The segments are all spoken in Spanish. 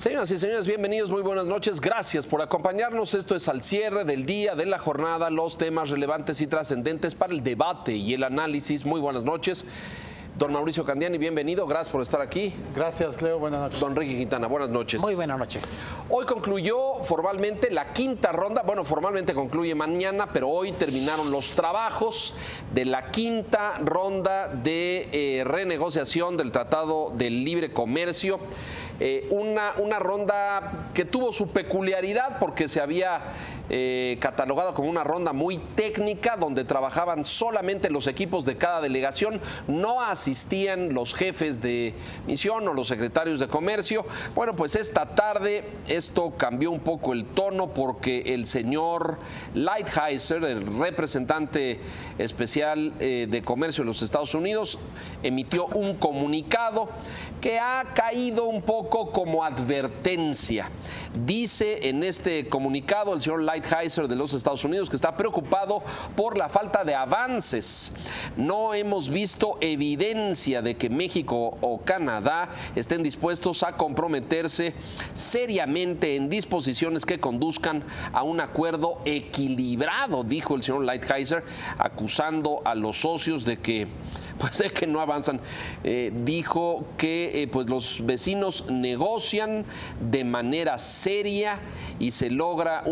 Señoras y señores, bienvenidos, muy buenas noches. Gracias por acompañarnos. Esto es al cierre del día, de la jornada, los temas relevantes y trascendentes para el debate y el análisis. Muy buenas noches. Don Mauricio Candiani, bienvenido. Gracias por estar aquí. Gracias, Leo. Buenas noches. Don Ricky Quintana, buenas noches. Muy buenas noches. Hoy concluyó formalmente la quinta ronda. Bueno, formalmente concluye mañana, pero hoy terminaron los trabajos de la quinta ronda de renegociación del Tratado de Libre Comercio. Una ronda que tuvo su peculiaridad porque se había catalogado como una ronda muy técnica donde trabajaban solamente los equipos de cada delegación, no asistían los jefes de misión o los secretarios de comercio. Bueno, pues esta tarde esto cambió un poco el tono porque el señor Lighthizer, el representante especial de comercio de los Estados Unidos, emitió un comunicado que ha caído un poco como advertencia. Dice en este comunicado el señor Lighthizer de los Estados Unidos que está preocupado por la falta de avances. No hemos visto evidencia de que México o Canadá estén dispuestos a comprometerse seriamente en disposiciones que conduzcan a un acuerdo equilibrado, dijo el señor Lighthizer, acusando a los socios de que no avanzan. Dijo que pues los vecinos negocian de manera seria y se logra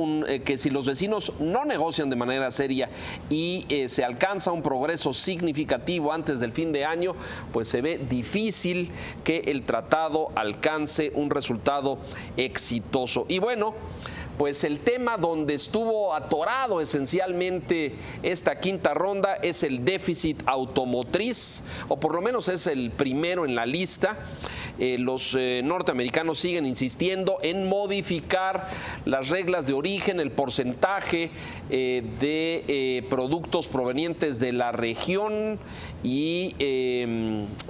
que si los vecinos no negocian de manera seria y se alcanza un progreso significativo antes del fin de año, pues se ve difícil que el tratado alcance un resultado exitoso. Y bueno, pues el tema donde estuvo atorado esencialmente esta quinta ronda es el déficit automotriz, o por lo menos es el primero en la lista. Los norteamericanos siguen insistiendo en modificar las reglas de origen, el porcentaje de productos provenientes de la región y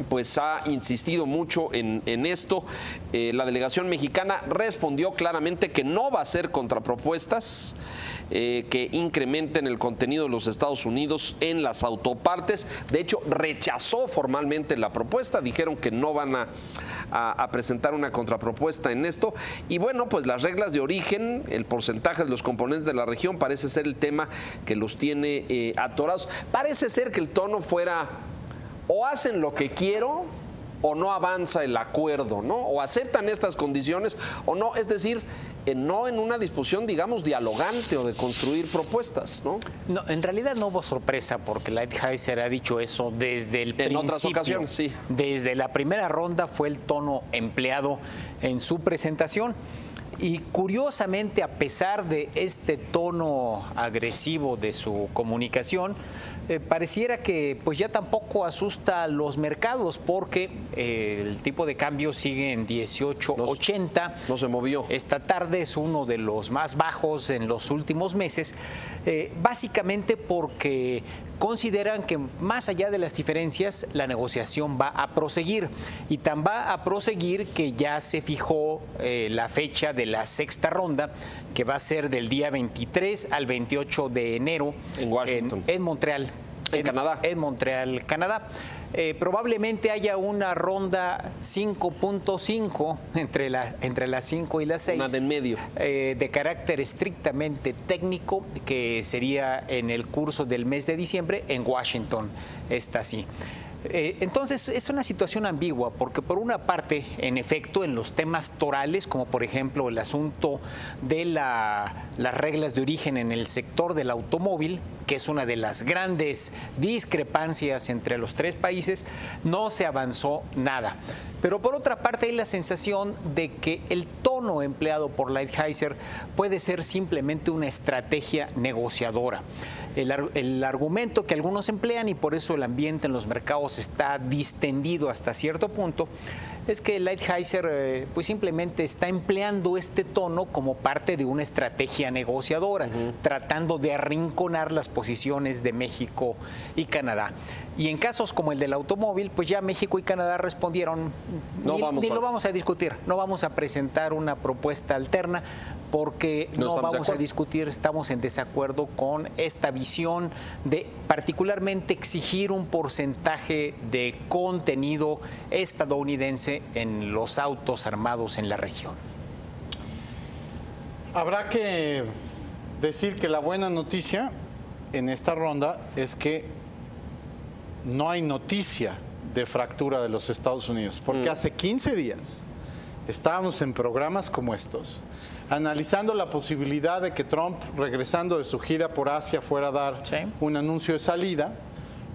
pues ha insistido mucho en esto. La delegación mexicana respondió claramente que no va a hacer contrapropuestas que incrementen el contenido de los Estados Unidos en las autopartes. De hecho, rechazó formalmente la propuesta, dijeron que no van a presentar una contrapropuesta en esto. Y bueno, pues las reglas de origen, el porcentaje de los componentes de la región parece ser el tema que los tiene atorados. Parece ser que el tono fuera o hacen lo que quiero o no avanza el acuerdo, ¿no? O aceptan estas condiciones o no, es decir, no en una discusión, digamos, dialogante o de construir propuestas, ¿no? No, en realidad no hubo sorpresa porque Lighthizer ha dicho eso desde el principio. En otras ocasiones, sí. Desde la primera ronda fue el tono empleado en su presentación. Y curiosamente, a pesar de este tono agresivo de su comunicación, pareciera que pues ya tampoco asusta a los mercados porque el tipo de cambio sigue en 18.80. No se movió. Esta tarde es uno de los más bajos en los últimos meses, básicamente porque consideran que más allá de las diferencias, la negociación va a proseguir y tan va a proseguir que ya se fijó la fecha de la sexta ronda, que va a ser del día 23 al 28 de enero en Washington, en Montreal, Canadá. En Montreal, Canadá. Probablemente haya una ronda 5.5 entre las 5 y las 6. Una de en medio. De carácter estrictamente técnico, que sería en el curso del mes de diciembre en Washington. Esta sí. Entonces es una situación ambigua porque por una parte, en efecto, en los temas torales, como por ejemplo el asunto de las reglas de origen en el sector del automóvil, que es una de las grandes discrepancias entre los tres países, no se avanzó nada. Pero por otra parte hay la sensación de que el tono empleado por Lighthizer puede ser simplemente una estrategia negociadora. El argumento que algunos emplean, y por eso el ambiente en los mercados está distendido hasta cierto punto, es que Lighthizer pues simplemente está empleando este tono como parte de una estrategia negociadora, tratando de arrinconar las posiciones de México y Canadá. Y en casos como el del automóvil, pues ya México y Canadá respondieron, ni lo vamos a discutir, no vamos a presentar una propuesta alterna porque no vamos a discutir, estamos en desacuerdo con esta visión de particularmente exigir un porcentaje de contenido estadounidense en los autos armados en la región. Habrá que decir que la buena noticia en esta ronda es que no hay noticia de fractura de los Estados Unidos, porque hace 15 días estábamos en programas como estos, analizando la posibilidad de que Trump, regresando de su gira por Asia, fuera a dar un anuncio de salida.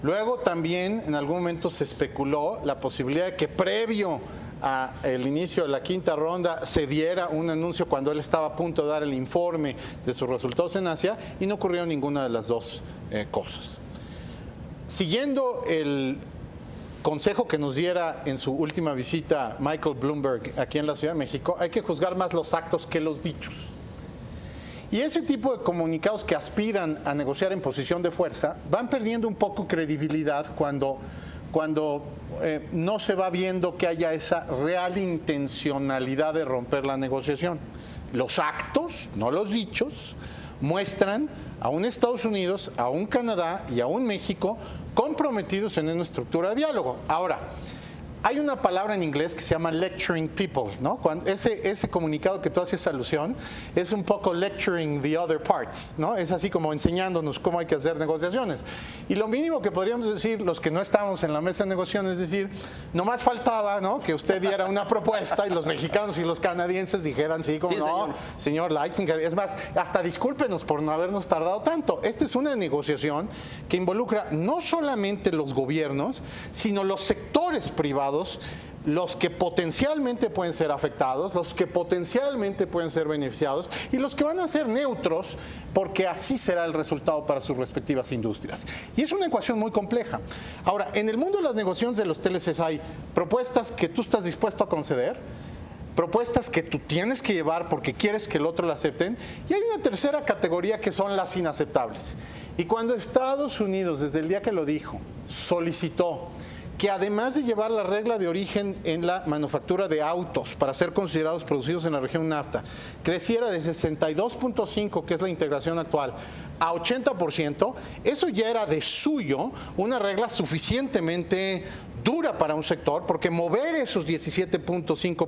Luego también en algún momento se especuló la posibilidad de que previo al inicio de la quinta ronda se diera un anuncio cuando él estaba a punto de dar el informe de sus resultados en Asia, y no ocurrió ninguna de las dos cosas. Siguiendo el consejo que nos diera en su última visita Michael Bloomberg aquí en la Ciudad de México, hay que juzgar más los actos que los dichos. Y ese tipo de comunicados que aspiran a negociar en posición de fuerza van perdiendo un poco credibilidad cuando no se va viendo que haya esa real intencionalidad de romper la negociación. Los actos, no los dichos, muestran a un Estados Unidos, a un Canadá y a un México comprometidos en una estructura de diálogo. Ahora, hay una palabra en inglés que se llama lecturing people, ¿no? Ese comunicado que tú haces alusión es un poco lecturing the other parts, ¿no? Es así como enseñándonos cómo hay que hacer negociaciones. Y lo mínimo que podríamos decir los que no estamos en la mesa de negociaciones es decir, nomás faltaba, ¿no?, que usted diera una propuesta y los mexicanos y los canadienses dijeran sí, como sí, no, señor Leitzinger. Es más, hasta discúlpenos por no habernos tardado tanto. Esta es una negociación que involucra no solamente los gobiernos, sino los sectores privados, los que potencialmente pueden ser afectados, los que potencialmente pueden ser beneficiados y los que van a ser neutros, porque así será el resultado para sus respectivas industrias. Y es una ecuación muy compleja. Ahora, en el mundo de las negociaciones de los TLCs hay propuestas que tú estás dispuesto a conceder, propuestas que tú tienes que llevar porque quieres que el otro la acepten, y hay una tercera categoría que son las inaceptables. Y cuando Estados Unidos, desde el día que lo dijo, solicitó que además de llevar la regla de origen en la manufactura de autos para ser considerados producidos en la región NAFTA, creciera de 62.5%, que es la integración actual, a 80%, eso ya era de suyo una regla suficientemente dura para un sector, porque mover esos 17.5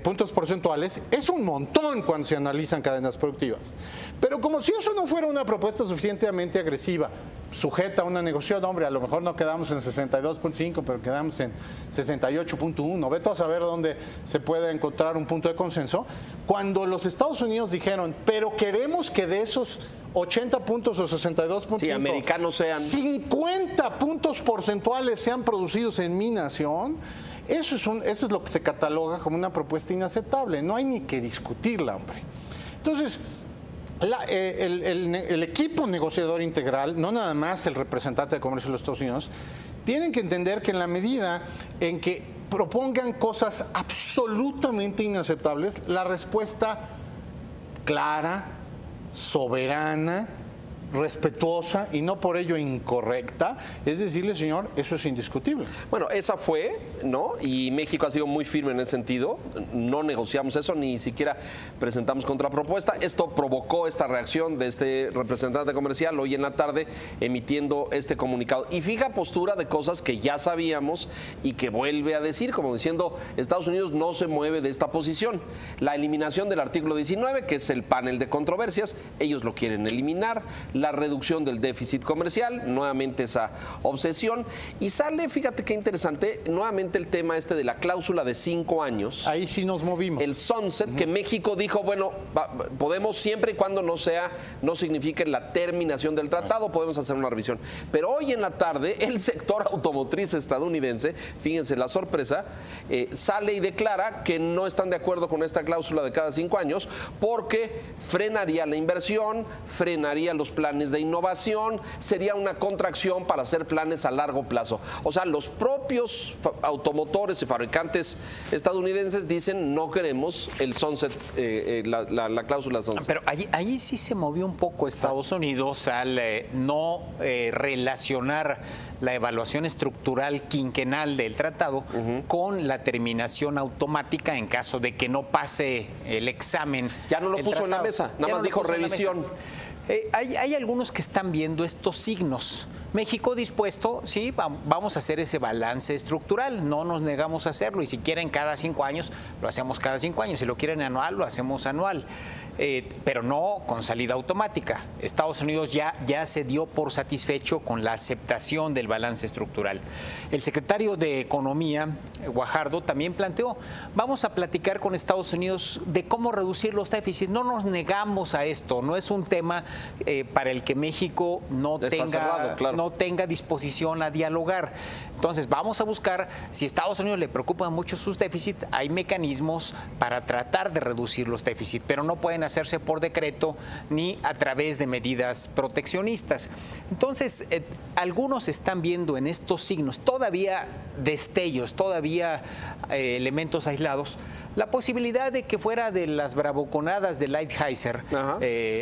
puntos porcentuales es un montón cuando se analizan cadenas productivas. Pero como si eso no fuera una propuesta suficientemente agresiva, sujeta a una negociación, hombre, a lo mejor no quedamos en 62.5, pero quedamos en 68.1. Vete a saber dónde se puede encontrar un punto de consenso. Cuando los Estados Unidos dijeron, pero queremos que de esos 80 puntos o 62.5, sí, americanos sean 50 puntos porcentuales sean producidos en mi nación, eso es lo que se cataloga como una propuesta inaceptable. No hay ni que discutirla, hombre. Entonces, el equipo negociador integral, no nada más el representante de comercio de los Estados Unidos, tienen que entender que en la medida en que propongan cosas absolutamente inaceptables, la respuesta clara, soberana, respetuosa y no por ello incorrecta es decirle, señor, eso es indiscutible. Bueno, esa fue, ¿no? Y México ha sido muy firme en ese sentido. No negociamos eso, ni siquiera presentamos contrapropuesta. Esto provocó esta reacción de este representante comercial hoy en la tarde emitiendo este comunicado. Y fija postura de cosas que ya sabíamos y que vuelve a decir, como diciendo, Estados Unidos no se mueve de esta posición. La eliminación del artículo 19, que es el panel de controversias, ellos lo quieren eliminar. La reducción del déficit comercial, nuevamente esa obsesión, y sale, fíjate qué interesante, nuevamente el tema este de la cláusula de 5 años. Ahí sí nos movimos. El sunset, que México dijo, bueno, podemos siempre y cuando no signifique la terminación del tratado, podemos hacer una revisión. Pero hoy en la tarde, el sector automotriz estadounidense, fíjense la sorpresa, sale y declara que no están de acuerdo con esta cláusula de cada 5 años, porque frenaría la inversión, frenaría los planes de innovación, sería una contracción para hacer planes a largo plazo. O sea, los propios automotores y fabricantes estadounidenses dicen no queremos el sunset, la cláusula sunset. Pero allí sí se movió un poco Estados Unidos al no relacionar la evaluación estructural quinquenal del tratado con la terminación automática en caso de que no pase el examen. Ya no lo puso en la mesa, nada más dijo revisión. Hay algunos que están viendo estos signos. México dispuesto, sí, vamos a hacer ese balance estructural, no nos negamos a hacerlo, y si quieren cada 5 años, lo hacemos cada 5 años, si lo quieren anual, lo hacemos anual, pero no con salida automática. Estados Unidos ya se dio por satisfecho con la aceptación del balance estructural. El secretario de Economía, Guajardo, también planteó, vamos a platicar con Estados Unidos de cómo reducir los déficits, no nos negamos a esto, no es un tema para el que México no tenga disposición a dialogar. Entonces vamos a buscar, si a Estados Unidos le preocupan mucho sus déficits, hay mecanismos para tratar de reducir los déficits, pero no pueden hacerse por decreto ni a través de medidas proteccionistas. Entonces, algunos están viendo en estos signos todavía destellos, todavía elementos aislados, la posibilidad de que fuera de las bravuconadas de Lighthizer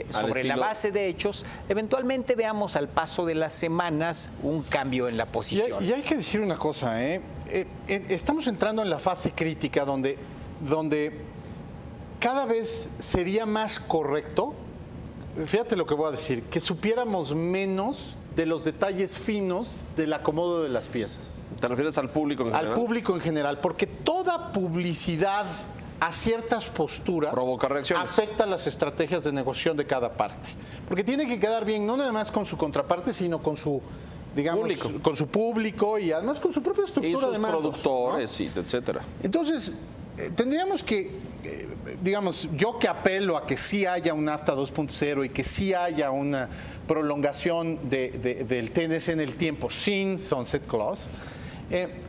sobre la base de hechos, eventualmente veamos al paso de las semanas un cambio en la posición. Y hay que decir una cosa, estamos entrando en la fase crítica donde cada vez sería más correcto, fíjate lo que voy a decir, que supiéramos menos de los detalles finos del acomodo de las piezas. ¿Te refieres al público en general? Al público en general, porque toda publicidad a ciertas posturas provoca reacciones, afecta las estrategias de negociación de cada parte. Porque tiene que quedar bien no nada más con su contraparte, sino con su, digamos, público, con su público y además con su propia estructura y sus de mandos, productores, ¿no? etcétera. Entonces, tendríamos que, digamos, yo que apelo a que sí haya un NAFTA 2.0 y que sí haya una prolongación del TNC en el tiempo sin Sunset Clause,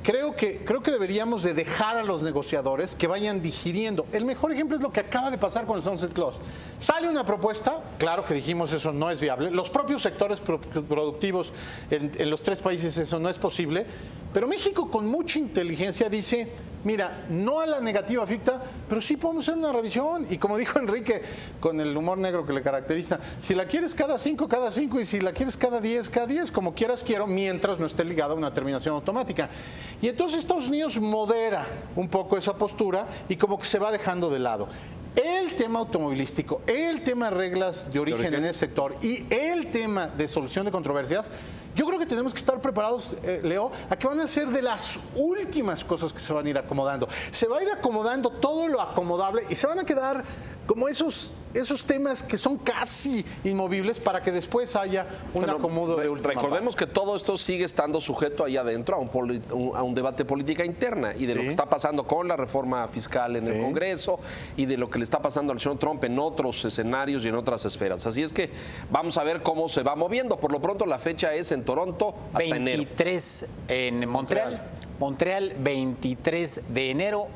creo que deberíamos de dejar a los negociadores que vayan digiriendo. El mejor ejemplo es lo que acaba de pasar con el Sunset Clause. Sale una propuesta, claro que dijimos eso no es viable, los propios sectores productivos en los 3 países eso no es posible, pero México con mucha inteligencia dice, mira, no a la negativa ficta, pero sí podemos hacer una revisión. Y como dijo Enrique, con el humor negro que le caracteriza, si la quieres cada 5, y si la quieres cada 10, como quieras quiero, mientras no esté ligada a una terminación automática. Y entonces Estados Unidos modera un poco esa postura y como que se va dejando de lado. El tema automovilístico, el tema de reglas de origen en ese sector y el tema de solución de controversias, yo creo que tenemos que estar preparados, Leo, a que van a ser de las últimas cosas que se van a ir acomodando. Se va a ir acomodando todo lo acomodable y se van a quedar como esos temas que son casi inmovibles para que después haya un acomodo de última Recordemos parte. que todo esto sigue estando sujeto allá adentro a un debate política interna y de lo que está pasando con la reforma fiscal en el Congreso y de lo que le está pasando al señor Trump en otros escenarios y en otras esferas. Así es que vamos a ver cómo se va moviendo. Por lo pronto la fecha es en Toronto hasta 23 en Montreal. Montreal, 23 de enero.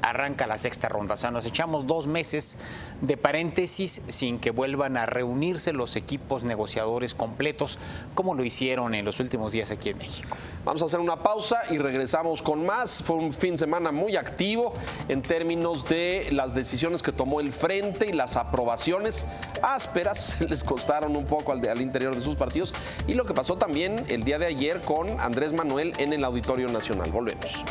Arranca la 6ª ronda, o sea, nos echamos 2 meses de paréntesis sin que vuelvan a reunirse los equipos negociadores completos, como lo hicieron en los últimos días aquí en México. Vamos a hacer una pausa y regresamos con más. Fue un fin de semana muy activo en términos de las decisiones que tomó el Frente y las aprobaciones ásperas les costaron un poco al interior de sus partidos y lo que pasó también el día de ayer con Andrés Manuel en el Auditorio Nacional. Volvemos.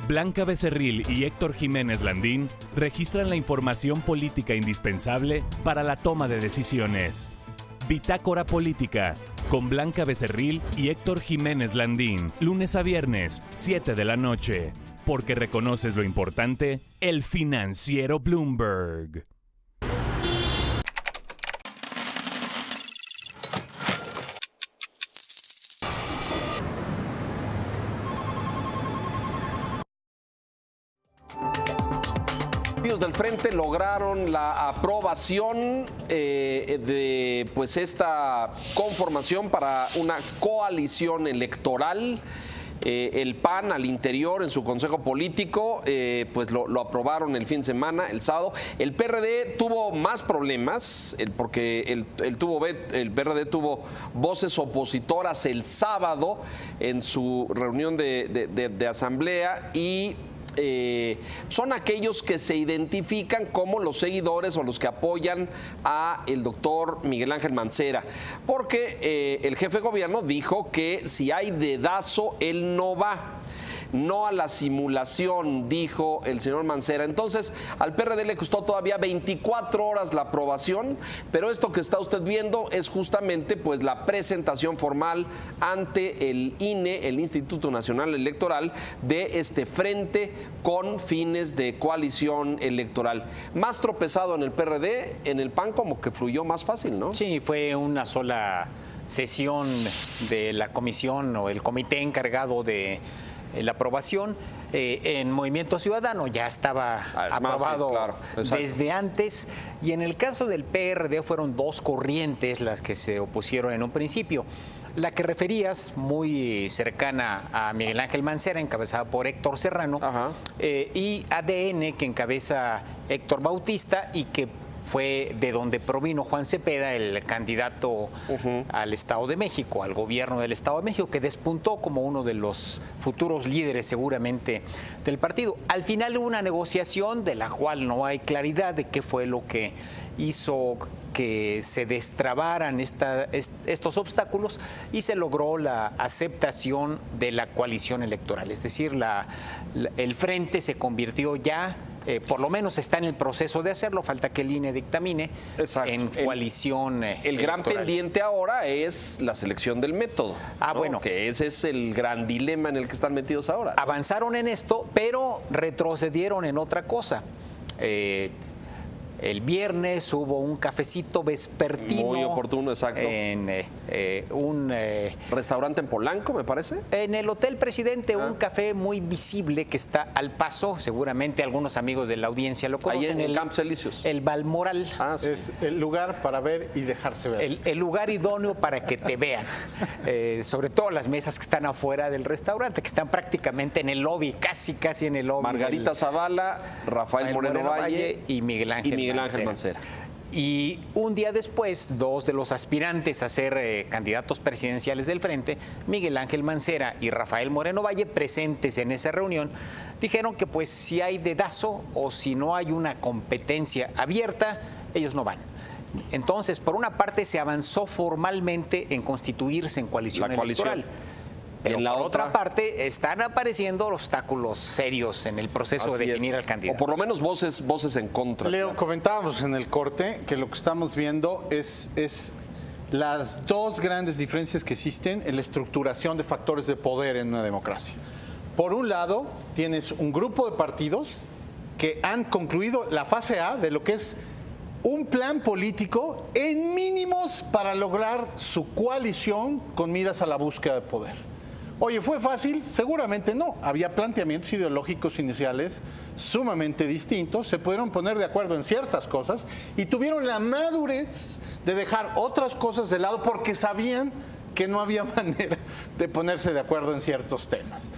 Blanca Becerril y Héctor Jiménez Landín registran la información política indispensable para la toma de decisiones. Bitácora Política, con Blanca Becerril y Héctor Jiménez Landín, lunes a viernes, 7 de la noche. Porque reconoces lo importante, el financiero Bloomberg. Del Frente lograron la aprobación de pues esta conformación para una coalición electoral El PAN al interior en su consejo político, pues lo aprobaron el fin de semana, el sábado. El PRD tuvo más problemas porque el PRD tuvo voces opositoras el sábado en su reunión de asamblea y son aquellos que se identifican como los seguidores o los que apoyan a el doctor Miguel Ángel Mancera, porque el jefe de gobierno dijo que si hay dedazo, él no va. No a la simulación, dijo el señor Mancera. Entonces, al PRD le costó todavía 24 horas la aprobación, pero esto que está usted viendo es justamente pues la presentación formal ante el INE, el Instituto Nacional Electoral, de este frente con fines de coalición electoral. Más tropezado en el PRD, en el PAN como que fluyó más fácil, ¿no? Sí, fue una sola sesión de la comisión o el comité encargado de la aprobación. En Movimiento Ciudadano ya estaba aprobado claro, desde antes, y en el caso del PRD fueron dos corrientes las que se opusieron en un principio. La que referías, muy cercana a Miguel Ángel Mancera, encabezada por Héctor Serrano, y ADN, que encabeza Héctor Bautista, y que fue de donde provino Juan Cepeda, el candidato al Estado de México, al gobierno del Estado de México, que despuntó como uno de los futuros líderes seguramente del partido. Al final hubo una negociación de la cual no hay claridad de qué fue lo que hizo que se destrabaran estos obstáculos, y se logró la aceptación de la coalición electoral. Es decir, el frente se convirtió ya, por lo menos está en el proceso de hacerlo, falta que el INE dictamine, en coalición El gran pendiente ahora es la selección del método. ¿No? Bueno. Que ese es el gran dilema en el que están metidos ahora, ¿no? Avanzaron en esto, pero retrocedieron en otra cosa. El viernes hubo un cafecito vespertino. Muy oportuno, exacto. En un restaurante en Polanco, me parece. En el Hotel Presidente, un café muy visible que está al paso. Seguramente algunos amigos de la audiencia lo conocen. Ahí en Campos Elíseos. El Balmoral. Sí. Es el lugar para ver y dejarse ver. El lugar idóneo para que te vean. Sobre todo las mesas que están afuera del restaurante, que están prácticamente en el lobby, casi en el lobby. Margarita Zavala, Rafael Moreno Valle y Miguel Ángel Mancera. Y un día después, dos de los aspirantes a ser candidatos presidenciales del frente, Miguel Ángel Mancera y Rafael Moreno Valle, presentes en esa reunión, dijeron que pues si hay dedazo o si no hay una competencia abierta, ellos no van. Entonces, por una parte, se avanzó formalmente en constituirse en coalición electoral. Pero por otra parte, están apareciendo obstáculos serios en el proceso de definir al candidato. O por lo menos voces en contra. Leo, comentábamos en el corte que lo que estamos viendo es las dos grandes diferencias que existen en la estructuración de factores de poder en una democracia. Por un lado, tienes un grupo de partidos que han concluido la fase A de lo que es un plan político en mínimos para lograr su coalición con miras a la búsqueda de poder. Oye, ¿fue fácil? Seguramente no. Había planteamientos ideológicos iniciales sumamente distintos, se pudieron poner de acuerdo en ciertas cosas y tuvieron la madurez de dejar otras cosas de lado porque sabían que no había manera de ponerse de acuerdo en ciertos temas.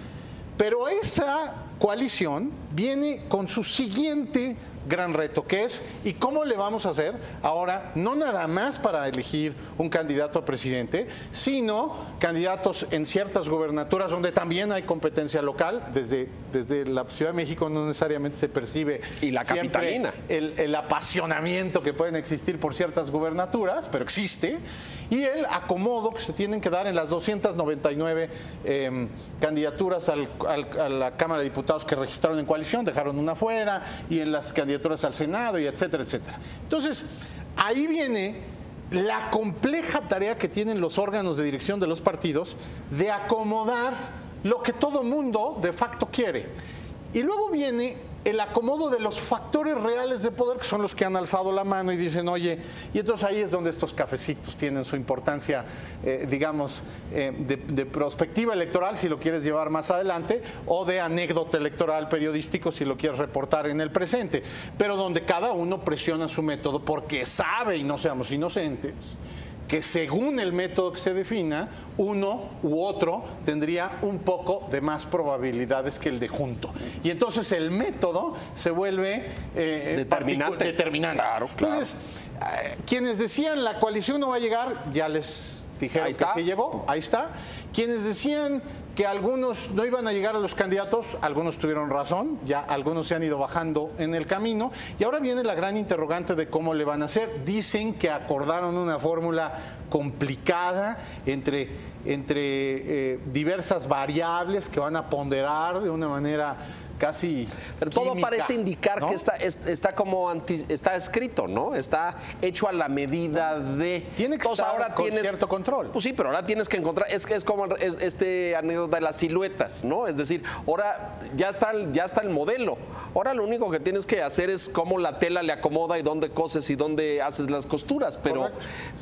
Pero esa coalición viene con su siguiente gran reto, que es, ¿y cómo le vamos a hacer ahora, no nada más para elegir un candidato a presidente, sino candidatos en ciertas gubernaturas donde también hay competencia local? Desde la Ciudad de México no necesariamente se percibe y la capitalina el apasionamiento que pueden existir por ciertas gubernaturas, pero existe, y el acomodo que se tienen que dar en las 299 candidaturas a la Cámara de Diputados que registraron en coalición, dejaron una fuera, y en las candidaturas al Senado, y etcétera, etcétera. Entonces, ahí viene la compleja tarea que tienen los órganos de dirección de los partidos de acomodar lo que todo mundo de facto quiere. Y luego viene el acomodo de los factores reales de poder, que son los que han alzado la mano y dicen, oye, y entonces ahí es donde estos cafecitos tienen su importancia, digamos, de prospectiva electoral, si lo quieres llevar más adelante, o de anécdota electoral periodístico, si lo quieres reportar en el presente, pero donde cada uno presiona su método porque sabe, y no seamos inocentes, que según el método que se defina, uno u otro tendría un poco de más probabilidades que el de junto. Y entonces el método se vuelve determinante. Claro. Entonces, quienes decían la coalición no va a llegar, ya les dijeron que se llegó, ahí está. Quienes decían que algunos no iban a llegar a los candidatos, algunos tuvieron razón, ya algunos se han ido bajando en el camino, y ahora viene la gran interrogante de cómo le van a hacer. Dicen que acordaron una fórmula complicada entre diversas variables que van a ponderar de una manera casi pero todo química, parece indicar, ¿no?, que está escrito, ¿no? Está hecho a la medida de. Tiene que estar ahora con cierto control. Pues sí, pero ahora tienes que encontrar, es como este anécdota de las siluetas, ¿no? Es decir, ahora ya está el modelo. Ahora lo único que tienes que hacer es cómo la tela le acomoda y dónde coses y dónde haces las costuras.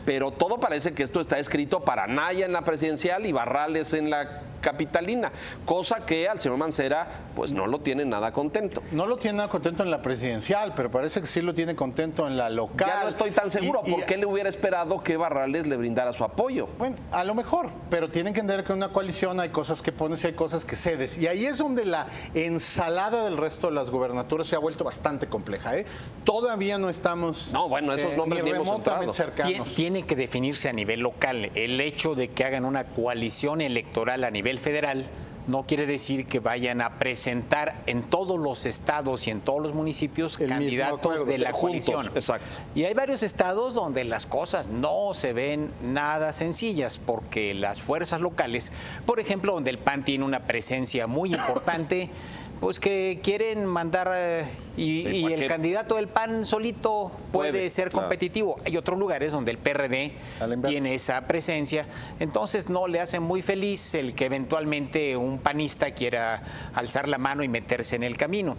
Pero todo parece que esto está escrito para Anaya en la presidencial y Barrales en la capitalina, cosa que al señor Mancera pues no lo tiene nada contento. No lo tiene nada contento en la presidencial, pero parece que sí lo tiene contento en la local. Ya no estoy tan seguro. ¿Por qué le hubiera esperado que Barrales le brindara su apoyo? Bueno, a lo mejor, pero tienen que entender que en una coalición hay cosas que pones y hay cosas que cedes. Y ahí es donde la ensalada del resto de las gubernaturas se ha vuelto bastante compleja, ¿eh? Todavía no estamos esos nombres ni hemos remotamente entrado. cercanos. Tiene que definirse a nivel local. El hecho de que hagan una coalición electoral a nivel federal no quiere decir que vayan a presentar en todos los estados y en todos los municipios candidatos de la coalición. Exacto. Y hay varios estados donde las cosas no se ven nada sencillas, porque las fuerzas locales, por ejemplo, donde el PAN tiene una presencia muy importante, pues que quieren mandar y el candidato del PAN solito puede ser competitivo. Hay otros lugares donde el PRD tiene esa presencia, entonces no le hace muy feliz el que eventualmente un panista quiera alzar la mano y meterse en el camino.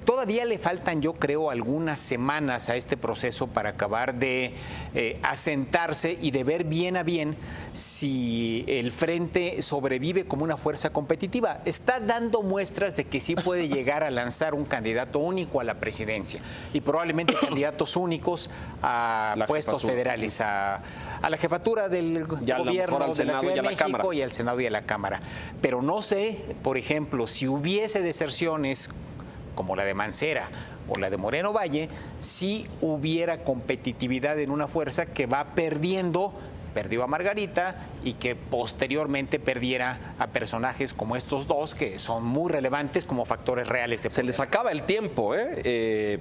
Todavía le faltan, yo creo, algunas semanas a este proceso para acabar de asentarse y de ver bien a bien si el Frente sobrevive como una fuerza competitiva. Está dando muestras de que sí puede llegar a lanzar un candidato único a la presidencia y probablemente candidatos únicos a puestos federales, a la jefatura del gobierno de la Ciudad de México y al Senado y a la Cámara. Pero no sé, por ejemplo, si hubiese deserciones como la de Mancera o la de Moreno Valle, si hubiera competitividad en una fuerza que va perdió a Margarita y que posteriormente perdiera a personajes como estos dos, que son muy relevantes como factores reales de poder. Se les acaba el tiempo, ¿eh?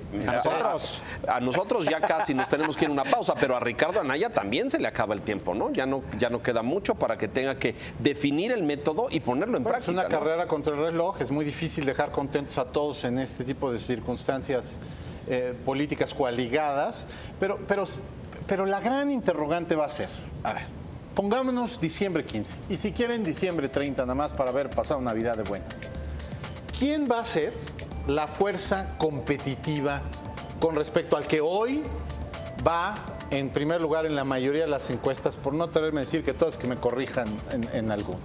A nosotros ya casi nos tenemos que ir a una pausa, pero a Ricardo Anaya también se le acaba el tiempo, ¿no? Ya no queda mucho para que tenga que definir el método y ponerlo en práctica. Es una carrera contra el reloj, es muy difícil dejar contentos a todos en este tipo de circunstancias políticas coaligadas, pero la gran interrogante va a ser, a ver, pongámonos diciembre 15, y si quieren diciembre 30, nada más para haber pasado Navidad de buenas. ¿Quién va a ser la fuerza competitiva con respecto al que hoy va en primer lugar en la mayoría de las encuestas, por no atreverme a decir que todos que me corrijan en alguno?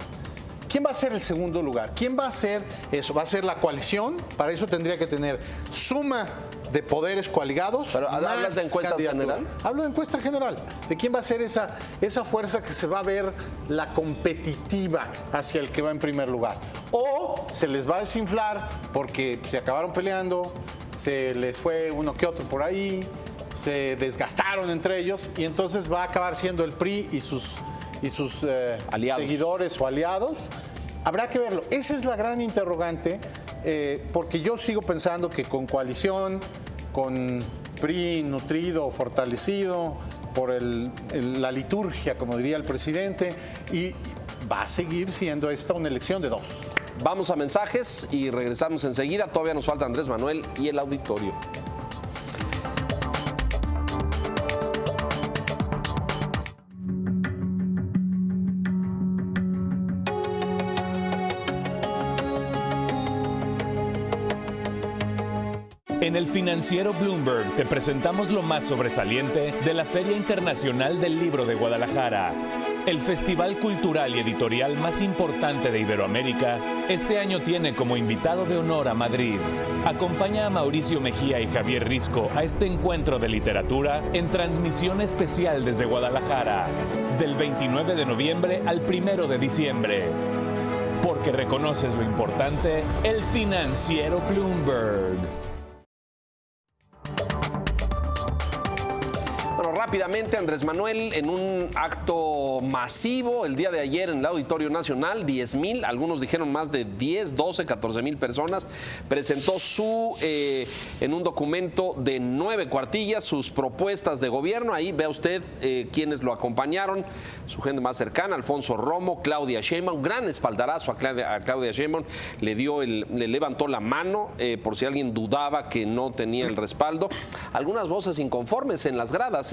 ¿Quién va a ser el segundo lugar? ¿Quién va a ser eso? ¿Va a ser la coalición? Para eso tendría que tener suma de poderes coaligados. ¿Pero hablas de encuesta general? Hablo de encuesta general. ¿De quién va a ser esa fuerza que se va a ver la competitiva hacia el que va en primer lugar? O se les va a desinflar porque se acabaron peleando, se les fue uno que otro por ahí, se desgastaron entre ellos y entonces va a acabar siendo el PRI y sus seguidores o aliados. Habrá que verlo. Esa es la gran interrogante, porque yo sigo pensando que con coalición, con PRI nutrido, fortalecido por la liturgia, como diría el presidente, y va a seguir siendo esta una elección de dos. Vamos a mensajes y regresamos enseguida. Todavía nos falta Andrés Manuel y el auditorio. En En el financiero Bloomberg te presentamos lo más sobresaliente de la Feria Internacional del Libro de Guadalajara. El festival cultural y editorial más importante de Iberoamérica, este año tiene como invitado de honor a Madrid. Acompaña a Mauricio Mejía y Javier Risco a este encuentro de literatura en transmisión especial desde Guadalajara, del 29 de noviembre al 1 de diciembre. Porque reconoces lo importante, el financiero Bloomberg. Bueno, rápidamente, Andrés Manuel, en un acto masivo el día de ayer en el Auditorio Nacional, 10,000, algunos dijeron más de 10, 12, 14,000 personas, presentó en un documento de 9 cuartillas sus propuestas de gobierno. Ahí vea usted quienes lo acompañaron, su gente más cercana, Alfonso Romo, Claudia Sheinbaum, gran espaldarazo a Claudia Sheinbaum, le levantó la mano por si alguien dudaba que no tenía el respaldo. Algunas voces inconformes en las gradas.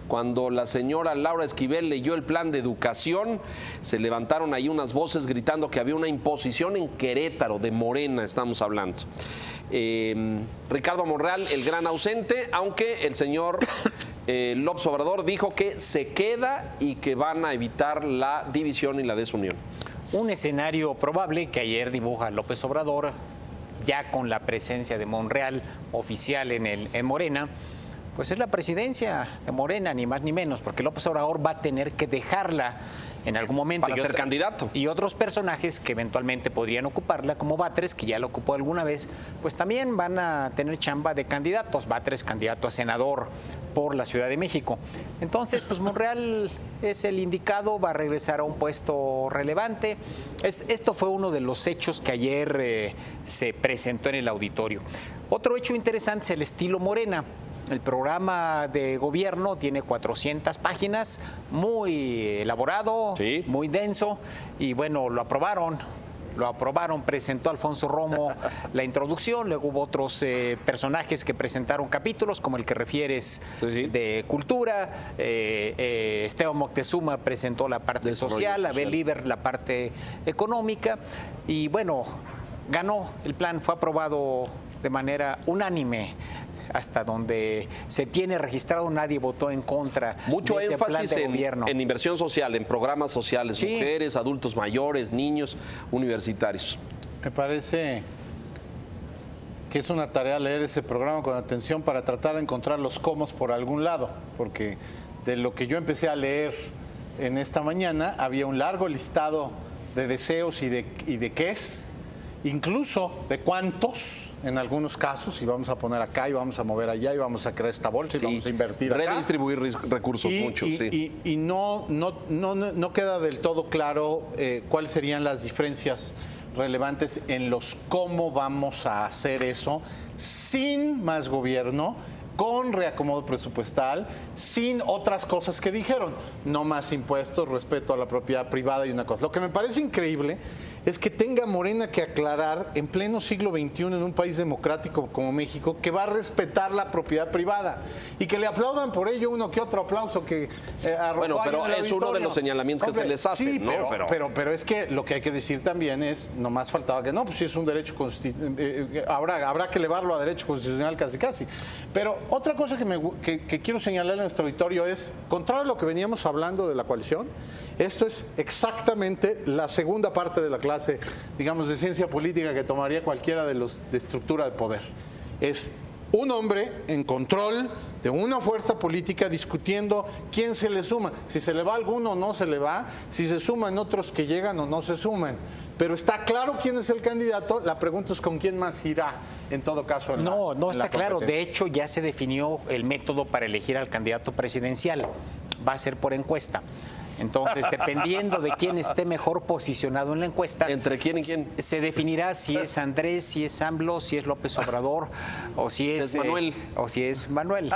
Cuando la señora Laura Esquivel leyó el plan de educación, se levantaron ahí unas voces gritando que había una imposición en Querétaro, de Morena estamos hablando. Ricardo Monreal, el gran ausente, aunque el señor López Obrador dijo que se queda y que van a evitar la división y la desunión. Un escenario probable que ayer dibuja López Obrador, ya con la presencia de Monreal oficial en Morena, pues es la presidencia de Morena, ni más ni menos, porque López Obrador va a tener que dejarla en algún momento. Para ser candidato. Y otros personajes que eventualmente podrían ocuparla, como Batres, que ya la ocupó alguna vez, pues también van a tener chamba de candidatos. Batres, candidato a senador por la Ciudad de México. Entonces, pues Monreal es el indicado, va a regresar a un puesto relevante. Esto fue uno de los hechos que ayer se presentó en el auditorio. Otro hecho interesante es el estilo Morena. El programa de gobierno tiene 400 páginas, muy elaborado, sí, muy denso, y bueno, lo aprobaron, presentó Alfonso Romo la introducción, luego hubo otros personajes que presentaron capítulos, como el que refieres, sí, de cultura, Esteban Moctezuma presentó la parte social, Abel Liber la parte económica, y bueno, ganó el plan, fue aprobado de manera unánime. Hasta donde se tiene registrado, nadie votó en contra. Mucho de ese énfasis plan de gobierno. En inversión social, en programas sociales, sí, mujeres, adultos mayores, niños, universitarios. Me parece que es una tarea leer ese programa con atención para tratar de encontrar los comos por algún lado, porque de lo que yo empecé a leer en esta mañana, había un largo listado de deseos y de qués, incluso de cuántos, en algunos casos, y vamos a poner acá y vamos a mover allá y vamos a crear esta bolsa y sí, vamos a invertir acá. Redistribuir recursos muchos, sí. Y no queda del todo claro cuáles serían las diferencias relevantes en los cómo vamos a hacer eso sin más gobierno, con reacomodo presupuestal, sin otras cosas que dijeron. No más impuestos, respeto a la propiedad privada y una cosa. Lo que me parece increíble es que tenga Morena que aclarar en pleno siglo XXI en un país democrático como México que va a respetar la propiedad privada y que le aplaudan por ello uno que otro aplauso que bueno, pero es uno de los señalamientos que se les hace, sí, ¿no? Pero es que lo que hay que decir también es, nomás faltaba que no, pues si es un derecho constitucional, habrá que elevarlo a derecho constitucional casi. Pero otra cosa que quiero señalar en nuestro auditorio es, contrario a lo que veníamos hablando de la coalición, esto es exactamente la segunda parte de la clase, digamos, de ciencia política que tomaría cualquiera de los de estructura de poder. Es un hombre en control de una fuerza política discutiendo quién se le suma, si se le va a alguno o no se le va, si se suman otros que llegan o no se suman. Pero está claro quién es el candidato, la pregunta es con quién más irá, en todo caso. No está claro, de hecho ya se definió el método para elegir al candidato presidencial, va a ser por encuesta. Entonces, dependiendo de quién esté mejor posicionado en la encuesta, ¿entre quién y quién? Se definirá si es Andrés, si es AMLO, si es López Obrador o si es Manuel. O si es Manuel.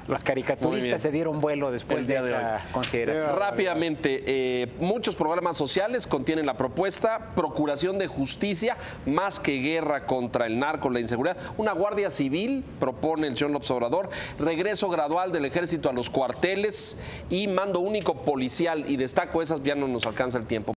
Los caricaturistas se dieron vuelo después de esa consideración. Rápidamente, muchos programas sociales contienen la propuesta Procuración de Justicia, más que guerra contra el narco, la inseguridad. Una Guardia Civil, propone el señor López Obrador, regreso gradual del Ejército a los cuarteles y mando único policial, y destaco esas, ya no nos alcanza el tiempo.